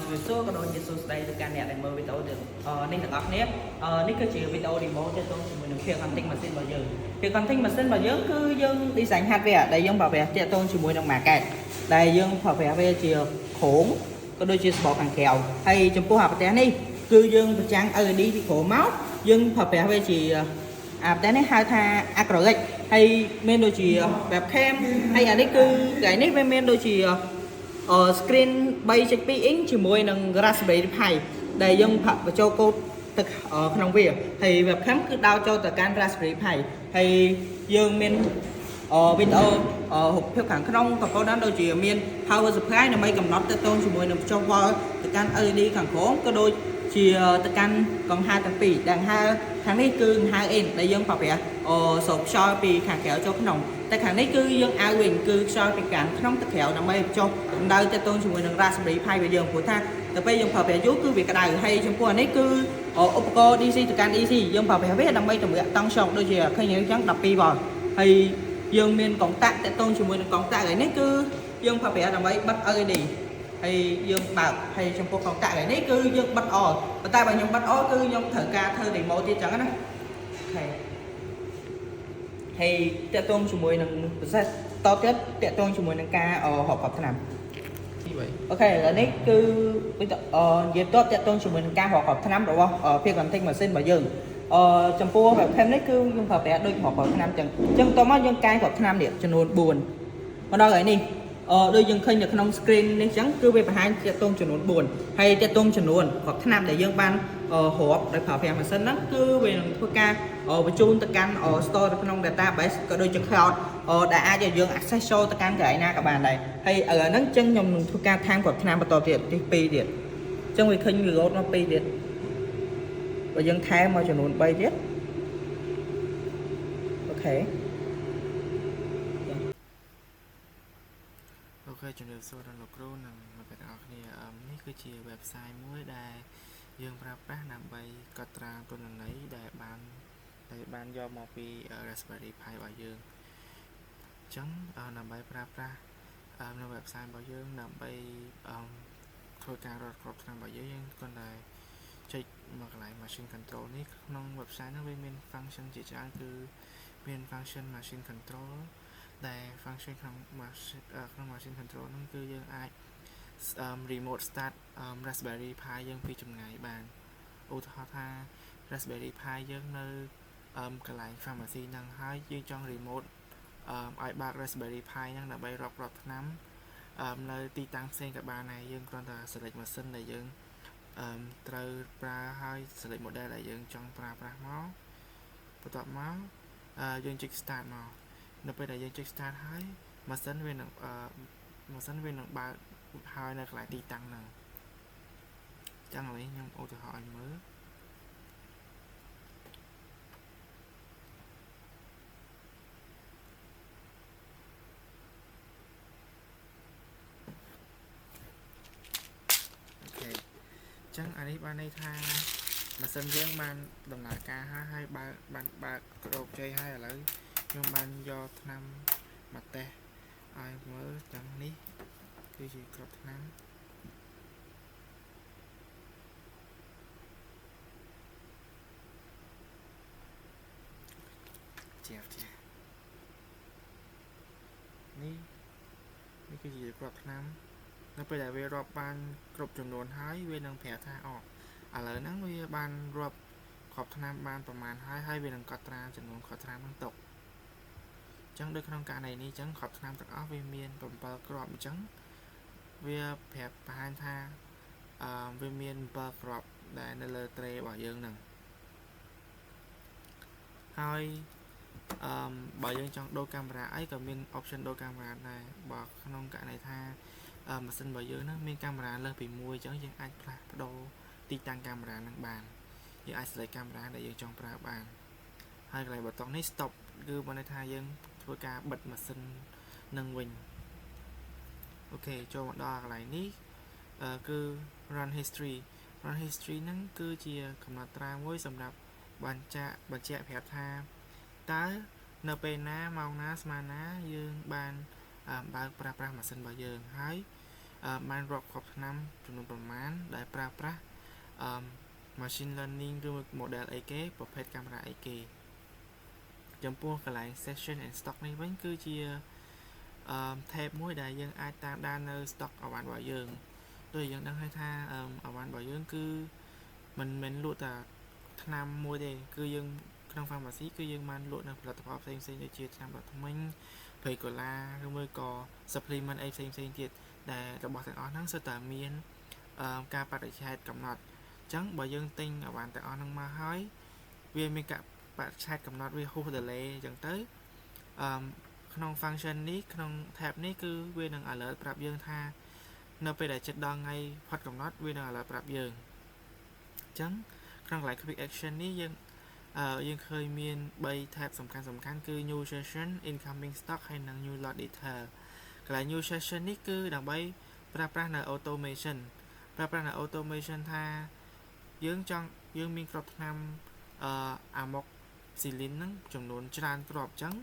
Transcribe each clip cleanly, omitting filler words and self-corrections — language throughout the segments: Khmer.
ជួយសួរក៏ដូចជាសួស្ដីទៅកាន់អ្នកដែលមើលវីដេអូនេះទាំងអស់គ្នានេះគឺជាវីដេអូ demo ទាក់ទងជាមួយនឹង Peer Hunting Machine របស់យើង Peer Hunting Machine របស់យើងគឺយើង design hardware ដែលយើងប្រើប្រាស់ទាក់ទងជាមួយនឹង market ដែលយើងប្រើប្រាស់វាជាโครงក៏ដូចជាស្បកខាងក្រៅហើយចំពោះអាប្រទេសនេះគឺយើងបញ្ចាំង LED ពីក្រោមមកយើងប្រើប្រាស់វាជាអាប្រទេសនេះហៅថា acrylic ហើយមានដូចជា webcam ហើយអានេះគឺថ្ងៃនេះវាមានដូចជា screen 3.2 inch ជាមួយនឹង Raspberry Pi ដែលយើងបញ្ចូលកូដទៅក្នុងវាហើយ webcam គឺដោតចូលទៅកាន់ Raspberry Pi ហើយយើងមានវីដេអូរូបភាពខាងក្នុងកំពុងដូចជាមាន power supply ដើម្បីកំណត់ទៅជាមួយនឹងចុះវ៉លទៅកាន់ LED ខាងក្រោមក៏ដូចជាទៅកាន់កង្ហារទាំងពីរដែលខាងនេះគឺកង្ហារ in ដែលយើងប្រើប្រាស់ស្រូបខ្យល់ពីខាងក្រៅចូលក្នុងតែខាងនេះគឺយើងឲ្យវិញគឺខ្យល់ពីកាន់ក្នុងទៅក្រៅដើម្បីចុះកម្ដៅទៅជាមួយនឹង Raspberry Pi របស់យើងព្រោះថាទៅពេលយើងប្រើប្រាស់យូរគឺវាក្ដៅហើយចំពោះអានេះគឺឧបករណ៍ DC ទៅកាន់ DC យើងប្រើប្រាស់វាដើម្បីតម្រាក់តង់ shock ដូចជាឃើញអញ្ចឹង12 វ៉ុលហើយយើងមានកុងតាក់តទៅជាមួយនឹងកុងតាក់នេះគឺយើងប្រើប្រាស់ដើម្បីបិទ LED ហើយយើងបើកហើយចំពោះកុងតាក់នេះគឺយើងបិទអល់ប៉ុន្តែបើខ្ញុំបិទអល់គឺខ្ញុំត្រូវការធ្វើ demo ទៀតចឹងណាហើយតកតងជាមួយនឹង process តទៀតតកតងជាមួយនឹងការហបកប់ថ្នាំអូខេឥឡូវនេះគឺនិយាយតតកតងជាមួយនឹងការហបកប់ថ្នាំរបស់ Peer Hunting Machine របស់យើងចំពោះ webcam នេះគឺយើងប្រើប្រាស់ដូចហបកប់ថ្នាំចឹងតមកយើងកាយកប់ថ្នាំនេះចំនួន4មកដល់ហើយនេះដូចយើងឃើញនៅក្នុង screen នេះអញ្ចឹងគឺវាបង្ហាញទាក់ទងចំនួន4ហើយទាក់ទងចំនួនគ្រាប់ថ្នាំដែលយើងបានរាប់ដោយប្រើប្រាស់ម៉ាស៊ីនហ្នឹងគឺវានឹងធ្វើការបញ្ជូនទៅកាន់ store នៅក្នុង database ក៏ដូចជា cloud ដែលអាចឲ្យយើង access ចូលទៅកាន់កន្លែងណាក៏បានដែរហើយឥឡូវហ្នឹងអញ្ចឹងខ្ញុំនឹងធ្វើការថែមគ្រាប់ថ្នាំបន្តទៀតទី2ទៀតអញ្ចឹងវាឃើញ load មក2ទៀតបើយើងថែមមកចំនួន3ទៀតអូខេជំរាបសួរដល់លោកគ្រូនិងអ្នកទាំងអស់គ្នានេះគឺជា website មួយដែលយើងប្រើប្រាស់ដើម្បីកត់ត្រាទិន្នន័យដែលបានយកមកពី Raspberry Pi របស់យើងអញ្ចឹងដើម្បីប្រើប្រាស់នៅ website របស់យើងដើម្បីធ្វើការរត់គ្រាប់ថ្នាំរបស់យើងគ្រាន់តែចុចមកកន្លែង machine control នេះក្នុង website ហ្នឹងវាមាន function ជាច្រើនគឺមាន function machine control ដែល function ក្នុង machine control ហ្នឹងគឺយើងអាច remote start Raspberry Pi យើងពីចម្ងាយបានឧទាហរណ៍ថា Raspberry Pi យើងនៅកន្លែង pharmacy ហ្នឹងហើយយើងចង់ remote ឲ្យបើក Raspberry Pi ហ្នឹងដើម្បីរាប់គ្រាប់ថ្នាំនៅទីតាំងផ្សេងក៏បានដែរយើងគ្រាន់តែ select machine ដែលយើងត្រូវប្រើហើយ select model ដែលយើងចង់ប្រើប្រាស់មកបន្ទាប់មកយើងចុច start មកនៅពេលដែលយើងចុច start ហើយម៉ាស៊ីនវានឹងបើកហើយនៅកន្លែងទីតាំងហ្នឹងចឹងឥឡូវខ្ញុំឧទាហរណ៍ឲ្យមើលអូខេចឹងអានេះបានន័យថាម៉ាស៊ីនយើងបានដំណើរការហើយបានបើកគ្របជ័យហើយឥឡូវខ្ញុំបានយកថ្នាំមកតេស្តឲ្យមើលចឹងនេះគឺជាគ្រាប់ថ្នាំជានេះគឺជាគ្រាប់ថ្នាំនៅពេលដែលវារាប់បានគ្រប់ចំនួនហើយវានឹងប្រាប់ថាឥឡូវហ្នឹងវាបានរាប់គ្រាប់ថ្នាំបានប្រមាណហើយវានឹងកត់ត្រាចំនួនគ្រាប់ថ្នាំហ្នឹងទុកអញ្ចឹងដូចក្នុងករណីនេះអញ្ចឹងគ្រាប់ថ្នាំទាំងអស់វាមាន7គ្រាប់អញ្ចឹងវាប្រាប់បង្ហាញថាវាមាន7គ្រាប់ដែលនៅលើ tray របស់យើងហ្នឹងហើយបើយើងចង់ដូរកាមេរ៉ាអីក៏មាន option ដូរកាមេរ៉ាដែរបើក្នុងករណីថាម៉ាស៊ីនរបស់យើងហ្នឹងមានកាមេរ៉ាលើសពី1អញ្ចឹងយើងអាចផ្លាស់ប្ដូរទីតាំងកាមេរ៉ាហ្នឹងបានយើងអាច select កាមេរ៉ាដែលយើងចង់ប្រើបានហើយកន្លែងប៊ូតុងនេះ stop គឺបានន័យថាយើងធ្វើការបិទម៉ាស៊ីននឹងវិញអូខេចូលមកដល់កន្លែងនេះគឺ run history ហ្នឹងគឺជាកំណត់ត្រាមួយសម្រាប់បញ្ជាក់ប្រាប់ថាតើនៅពេលណាម៉ោងណាស្មើណាយើងបានបើកប្រើប្រាស់ម៉ាស៊ីនរបស់យើងហើយ បានរាប់គ្រប់ឆ្នាំចំនួនប្រមាណដែលប្រើប្រាស់ machine learning ឬ model អីគេប្រភេទកាមេរ៉ាអីគេចំពោះកន្លែង session and stock នេះវិញគឺជា tab មួយដែលយើងអាចតាមដាននៅ stock អវ៉ាន់របស់យើងដូចយើងដឹងហើយថាអវ៉ាន់របស់យើងគឺមិនមែនលក់តែថ្នាំមួយទេគឺយើងក្នុង pharmacy គឺយើងបានលក់នៅផលិតផលផ្សេងៗដូចជាថ្នាំបថ្មិញ Precola ឬមួយក៏ supplement អីផ្សេងៗទៀតដែលរបស់ទាំងអស់ហ្នឹងសុទ្ធតែមានការបដិសេធកំណត់អញ្ចឹងបើយើងទិញអវ៉ាន់ទាំងអស់ហ្នឹងមកហើយវាមានការបដិសេធកំណត់វាហួស delay អញ្ចឹងទៅក្នុង function នេះក្នុង tab នេះគឺវានឹង alert ប្រាប់យើងថានៅពេលដែលជិតដល់ថ្ងៃផុតកំណត់វានឹង alert ប្រាប់យើងអញ្ចឹងក្នុងកន្លែង quick action នេះយើងឃើញមាន3 tab សំខាន់គឺ new session incoming stock ហើយនិង new lot detail កន្លែង new session នេះគឺដើម្បីប្រើប្រាស់នៅ automation ថាយើងមានគ្រាប់ថ្នាំamoxicillin ហ្នឹងចំនួនច្រើនគ្រាប់អញ្ចឹង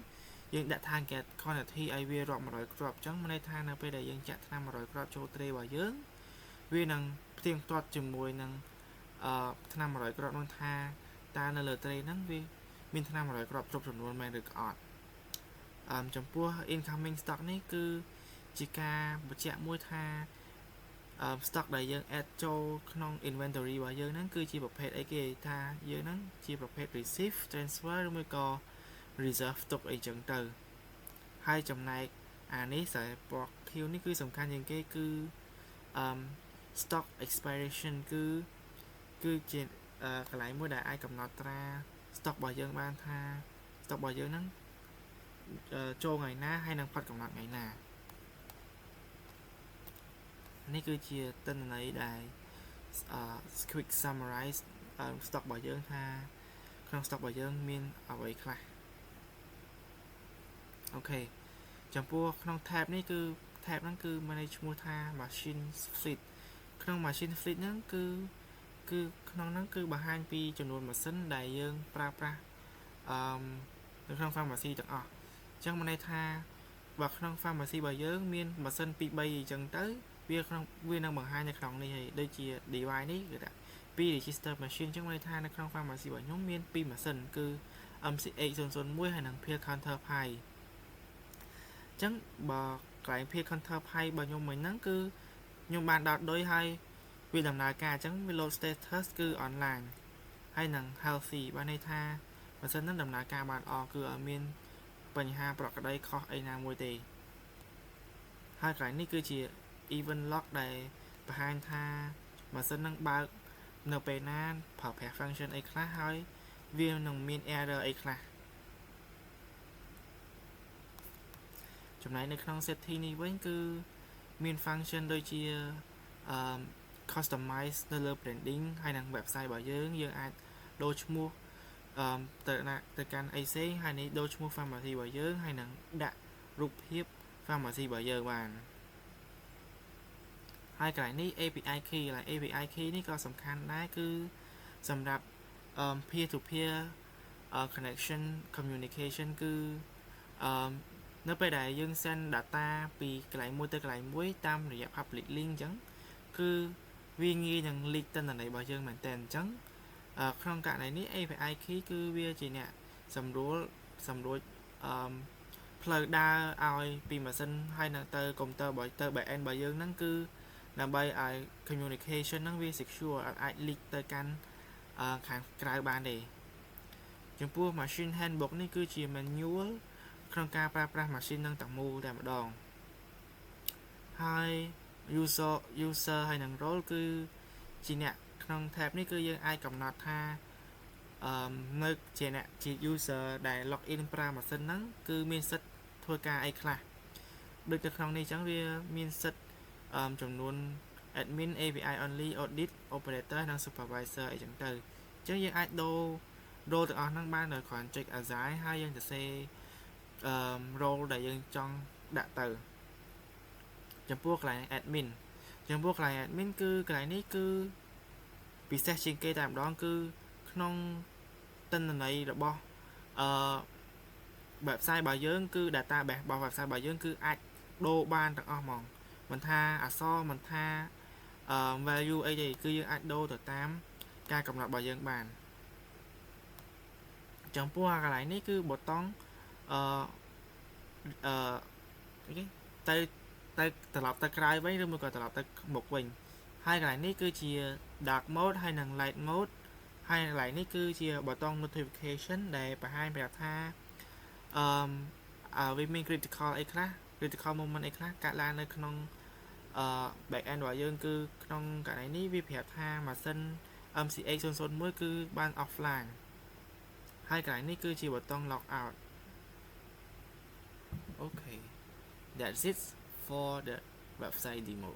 យើងដាក់ target quantity ឲ្យវារាប់100គ្រាប់អញ្ចឹងមានន័យថានៅពេលដែលយើងចាក់ថ្នាំ100គ្រាប់ចូល tray របស់យើងវានឹងផ្ទៀងផ្ទាត់ជាមួយនឹងថ្នាំ100គ្រាប់នោះថាតើនៅលើ tray ហ្នឹងវាមានថ្នាំ100គ្រាប់គ្រប់ចំនួនមែនឬក៏អត់ចំពោះ incoming stock នេះគឺជាការបញ្ជាក់មួយថាstock ដែលយើង add ចូលក្នុង inventory របស់យើងហ្នឹងគឺជាប្រភេទអីគេថាយើងហ្នឹងជាប្រភេទ receive transfer ឬមួយក៏ reserve ទុកអីចឹងទៅហើយចំណែកអានេះខ្សែពណ៌ខៀវនេះគឺសំខាន់ជាងគេគឺ stock expiration គឺជាកន្លែងមួយដែលអាចកំណត់ត្រា stock របស់យើងបានថា stock របស់យើងហ្នឹងចូលថ្ងៃណាហើយនឹងផុតកំណត់ថ្ងៃណានេះគឺជាទិន្នន័យដែល quick summarize stock របស់យើងថាក្នុង stock របស់យើងមានអ្វីខ្លះអូខេចំពោះក្នុង tab នេះគឺ tab ហ្នឹងគឺមានឈ្មោះថា machine fleet ក្នុង machine fleet ហ្នឹងគឺក្នុងហ្នឹងគឺបង្ហាញពីចំនួនម៉ាស៊ីនដែលយើងប្រើប្រាស់នៅក្នុង pharmacy ទាំងអស់អញ្ចឹងមានន័យថាបើក្នុង pharmacy របស់យើងមានម៉ាស៊ីន 2-3 អញ្ចឹងទៅវានឹងបង្ហាញនៅក្នុងនេះហើយដូចជា device នេះគឺថា2 register machine អញ្ចឹងមានន័យថានៅក្នុង pharmacy របស់ខ្ញុំមាន2ម៉ាស៊ីនគឺ MCH001 ហើយនិង Pill Counterpart អញ្ចឹងបើកន្លែង Pill Counterpart របស់ខ្ញុំមិញហ្នឹងគឺខ្ញុំបានដោតដូចហើយវាដំណើរការអញ្ចឹងវា load status គឺ online ហើយនឹង healthy បានន័យថាម៉ាស៊ីនហ្នឹងដំណើរការបានល្អគឺអត់មានបញ្ហាប្រក្រតីខុសអីណាមួយទេហើយកន្លែងនេះគឺជា event log ដែលបង្ហាញថាម៉ាស៊ីនហ្នឹងបើកនៅពេលណាប្រើប្រាស់ function អីខ្លះហើយវានឹងមាន error អីខ្លះចំណែកនៅក្នុង setting នេះវិញគឺមាន function ដូចជាcustomize នៅលើ branding ហើយនិង website របស់យើងអាចដូរឈ្មោះទៅកាន់អីផ្សេងហើយនេះដូរឈ្មោះ pharmacy របស់យើងហើយនឹងដាក់រូបភាព pharmacy របស់យើងបានហើយកន្លែងនេះ API key កន្លែង API key នេះក៏សំខាន់ដែរគឺសម្រាប់peer to peer connection communication គឺនៅពេលដែលយើង send data ពីកន្លែងមួយទៅកន្លែងមួយតាមរយៈ public link អញ្ចឹងគឺវាងាយនឹង leak ទិន្នន័យរបស់យើងមែនតើអញ្ចឹងក្នុងករណីនេះ API key គឺវាជាអ្នកសម្រួលផ្លូវដើរឲ្យពីម៉ាស៊ីនហើយនឹងទៅកុំព្យូទ័រទៅ back end របស់យើងហ្នឹងគឺដើម្បីឲ្យ communication ហ្នឹងវា secure អាច leak ទៅកាន់ខាងក្រៅបានទេចំពោះ machine handbook នេះគឺជា manual ក្នុងការប្រើប្រាស់ machine នឹងទាំងមូលតែម្ដងហើយ user ហើយនឹង role គឺជាអ្នកក្នុង tab នេះគឺយើងអាចកំណត់ថានៅជាអ្នកជា user ដែល log in ប្រើម៉ាស៊ីនហ្នឹងគឺមានសិទ្ធិធ្វើការអីខ្លះដូចនៅក្នុងនេះអញ្ចឹងវាមានសិទ្ធិចំនួន admin API only audit operator និង supervisor អីចឹងទៅអញ្ចឹងយើងអាចដូរទាំងអស់ហ្នឹងបានដោយគ្រាន់ចុច assign ហើយយើងទៅសេrole ដែលយើងចង់ដាក់ទៅចំពោះកន្លែង admin គឺកន្លែងនេះគឺពិសេសជាងគេតែម្ដងគឺក្នុងទិន្នន័យរបស់website របស់យើងគឺ database របស់ website របស់យើងគឺអាចដូរបានទាំងអស់ហ្មង mình tha mình tha value អីគឺយើងអាចដូរទៅតាមការកំណត់របស់យើងបានចំពោះកន្លែងនេះគឺប៊ូតុងអឺគេទៅត្រឡប់ទៅក្រោយវិញឬមួយក៏ត្រឡប់ទៅមុខវិញហើយកន្លែងនេះគឺជា dark mode ហើយនិង light mode ហើយកន្លែងនេះគឺជាប៊ូតុង notification ដែលបង្ហាញប្រាប់ថាវាមាន critical moment អីខ្លះកើតឡើងនៅក្នុងback end របស់យើងគឺក្នុងករណីនេះវាប្រាប់ថាម៉ាស៊ីន MCX 001គឺបាន offline ហើយកន្លែងនេះគឺជាប៊ូតុង log out okay that's it for the website demo